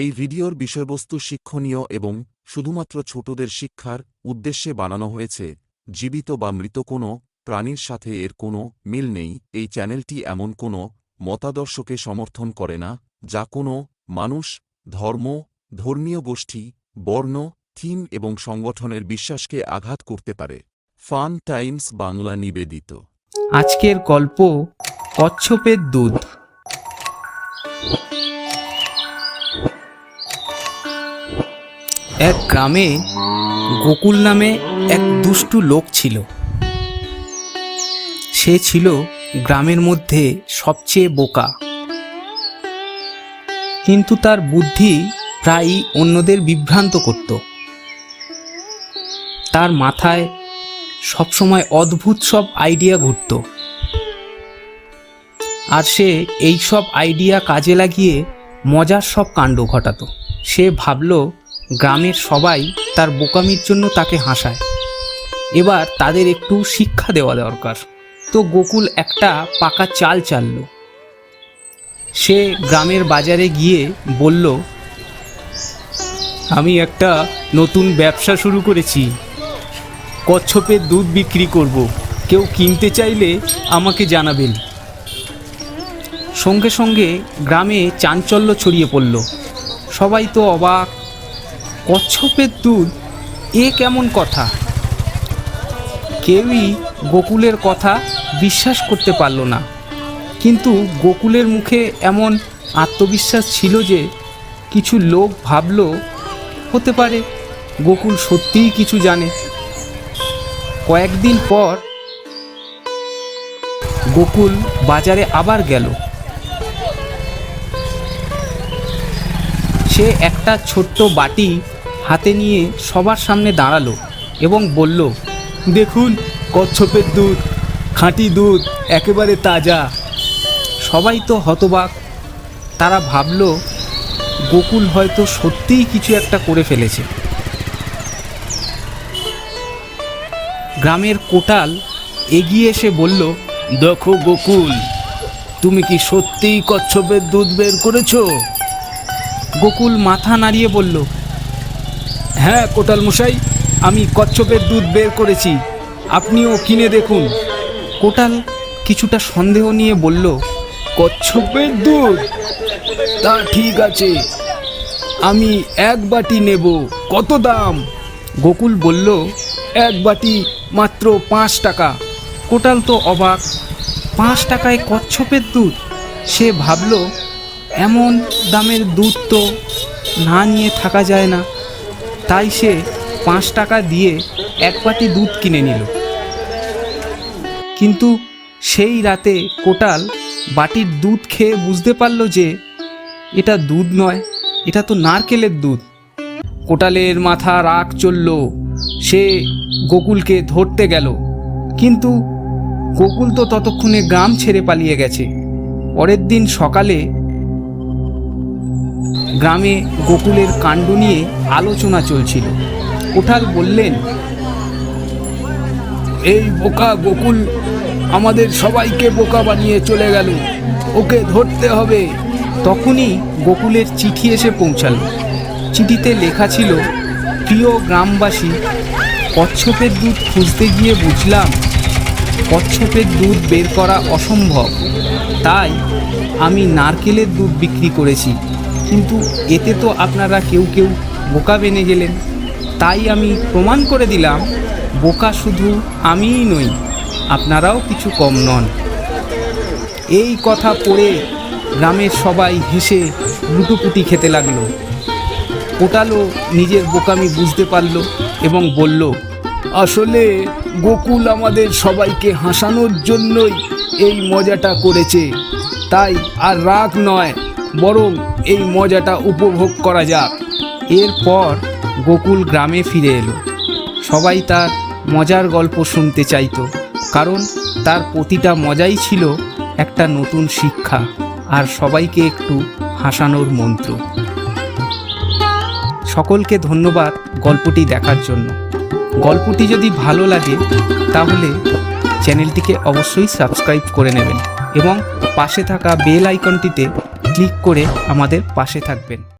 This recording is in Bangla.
এই ভিডিওর বিষয়বস্তু শিক্ষণীয় এবং শুধুমাত্র ছোটদের শিক্ষার উদ্দেশ্যে বানানো হয়েছে। জীবিত বা মৃত কোনো প্রাণীর সাথে এর কোনো মিল নেই। এই চ্যানেলটি এমন কোনো মতাদর্শকে সমর্থন করে না যা কোনো মানুষ, ধর্ম, ধর্মীয় গোষ্ঠী, বর্ণ, থিম এবং সংগঠনের বিশ্বাসকে আঘাত করতে পারে। ফান টাইমস বাংলা নিবেদিত। আজকের গল্প কচ্ছপের দুধ। এক গ্রামে গোকুল নামে এক দুষ্টু লোক ছিল। সে ছিল গ্রামের মধ্যে সবচেয়ে বোকা, কিন্তু তার বুদ্ধি প্রায়ই অন্যদের বিভ্রান্ত করত। তার মাথায় সবসময় অদ্ভুত সব আইডিয়া ঘুরত, আর সে এই সব আইডিয়া কাজে লাগিয়ে মজার সব কাণ্ড ঘটাতো। সে ভাবল গ্রামের সবাই তার বোকামির জন্য তাকে হাসায়, এবার তাদের একটু শিক্ষা দেওয়া দরকার। তো গোকুল একটা পাকা চাল চালল। সে গ্রামের বাজারে গিয়ে বলল, আমি একটা নতুন ব্যবসা শুরু করেছি, কচ্ছপের দুধ বিক্রি করব, কেউ কিনতে চাইলে আমাকে জানাবেন। সঙ্গে সঙ্গে গ্রামে চাঞ্চল্য ছড়িয়ে পড়ল। সবাই তো অবাক, কচ্ছপের দুধ, এ কেমন কথা? কেউই গোকুলের কথা বিশ্বাস করতে পারল না, কিন্তু গোকুলের মুখে এমন আত্মবিশ্বাস ছিল যে কিছু লোক ভাবল হতে পারে গোকুল সত্যিই কিছু জানে। কয়েকদিন পর গোকুল বাজারে আবার গেল। সে একটা ছোট্ট বাটি হাতে নিয়ে সবার সামনে দাঁড়ালো এবং বলল, দেখুন কচ্ছপের দুধ, খাঁটি দুধ, একেবারে তাজা। সবাই তো হতবাক। তারা ভাবল গোকুল হয়তো সত্যিই কিছু একটা করে ফেলেছে। গ্রামের কোটাল এগিয়ে এসে বলল, দেখো গোকুল, তুমি কি সত্যিই কচ্ছপের দুধ বের করেছো? গোকুল মাথা নাড়িয়ে বলল, হ্যাঁ কোটাল মশাই, আমি কচ্ছপের দুধ বের করেছি, আপনিও কিনে দেখুন। কোটাল কিছুটা সন্দেহ নিয়ে বলল, কচ্ছপের দুধ? তা ঠিক আছে, আমি এক বাটি নেব, কত দাম? গোকুল বলল, এক বাটি মাত্র 5 টাকা। কোটাল তো অবাক, 5 টাকায় কচ্ছপের দুধ? সে ভাবল এমন দামের দুধ তো না নিয়ে থাকা যায় না। তাই সে 5 টাকা দিয়ে এক বাটি দুধ কিনে নিল। কিন্তু সেই রাতে কোটাল বাটির দুধ খেয়ে বুঝতে পারল যে এটা দুধ নয়, এটা তো নারকেলের দুধ। কোটালের মাথা রাগ চলল। সে গোকুলকে ধরতে গেল, কিন্তু গোকুল তো ততক্ষণে গ্রাম ছেড়ে পালিয়ে গেছে। পরের দিন সকালে গ্রামে গোকুলের কাণ্ড নিয়ে আলোচনা চলছিল। কোটাল বললেন, এই বোকা গোকুল আমাদের সবাইকে বোকা বানিয়ে চলে গেল, ওকে ধরতে হবে। তখনই গোকুলের চিঠি এসে পৌঁছালো। চিঠিতে লেখা ছিল, প্রিয় গ্রামবাসী, কচ্ছপের দুধ খুঁজতে গিয়ে বুঝলাম কচ্ছপের দুধ বের করা অসম্ভব, তাই আমি নারকেলের দুধ বিক্রি করেছি। কিন্তু এতে তো আপনারা কেউ কেউ বোকা বেনে গেলেন। তাই আমি প্রমাণ করে দিলাম বোকা শুধু আমিই নই, আপনারাও কিছু কম নন। এই কথা পড়ে গ্রামের সবাই হেসে লুটোপুটি খেতে লাগলো। কোটালও নিজের বোকামি বুঝতে পারল এবং বলল, আসলে গোকুল আমাদের সবাইকে হাসানোর জন্যই এই মজাটা করেছে, তাই আর রাগ নয়, বরং এই মজাটা উপভোগ করা যাক। এরপর গোকুল গ্রামে ফিরে এলো। সবাই তার মজার গল্প শুনতে চাইতো, কারণ তার প্রতিটা মজাই ছিল একটা নতুন শিক্ষা আর সবাইকে একটু হাসানোর মন্ত্র। সকলকে ধন্যবাদ গল্পটি দেখার জন্য। গল্পটি যদি ভালো লাগে তাহলে চ্যানেলটিকে অবশ্যই সাবস্ক্রাইব করে নেবেন এবং পাশে থাকা বেল আইকনটিতে ক্লিক করে আমাদের পাশে থাকবেন।